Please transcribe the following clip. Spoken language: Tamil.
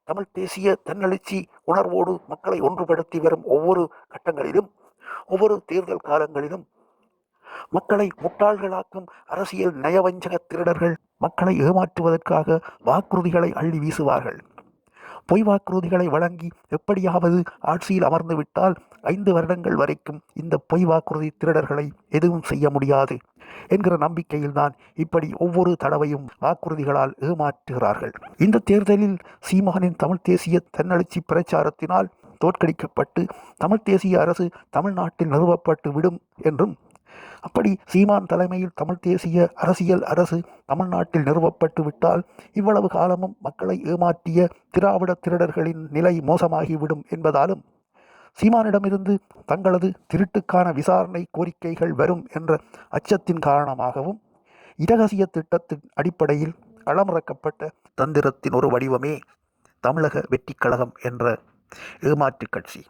தமிழ் தேசிய தன்னெழுச்சி உணர்வோடு மக்களை ஒன்றுபடுத்தி வரும் ஒவ்வொரு கட்டங்களிலும், ஒவ்வொரு தேர்தல் காலங்களிலும் மக்களை முட்டாள்களாக்கும் அரசியல் நயவஞ்சக திருடர்கள் மக்களை ஏமாற்றுவதற்காக வாக்குறுதிகளை அள்ளி வீசுவார்கள். பொய் வாக்குறுதிகளை வழங்கி எப்படியாவது ஆட்சியில் அமர்ந்து விட்டால் 5 வருடங்கள் வரைக்கும் இந்த பொய் வாக்குறுதி திருடர்களை எதுவும் செய்ய முடியாது என்கிற நம்பிக்கையில்தான் இப்படி ஒவ்வொரு தடவையும் வாக்குறுதிகளால் ஏமாற்றுகிறார்கள். இந்த தேர்தலில் சீமானின் தமிழ் தேசிய தன்னெழுச்சி பிரச்சாரத்தினால் தோற்கடிக்கப்பட்டு தமிழ் தேசிய அரசு தமிழ்நாட்டில் நிறுவப்பட்டு விடும் என்றும், அப்படி சீமான் தலைமையில் தமிழ் தேசிய அரசியல் அரசு தமிழ்நாட்டில் நிறுவப்பட்டு விட்டால் இவ்வளவு காலமும் மக்களை ஏமாற்றிய திராவிட திருடர்களின் நிலை மோசமாகிவிடும் என்பதாலும், சீமானிடமிருந்து தங்களது திருட்டுக்கான விசாரணை கோரிக்கைகள் வரும் என்ற அச்சத்தின் காரணமாகவும் இரகசிய திட்டத்தின் அடிப்படையில் களமிறக்கப்பட்ட தந்திரத்தின் ஒரு வடிவமே தமிழக வெற்றிக் கழகம் என்ற ஏமாற்றுக் கட்சி.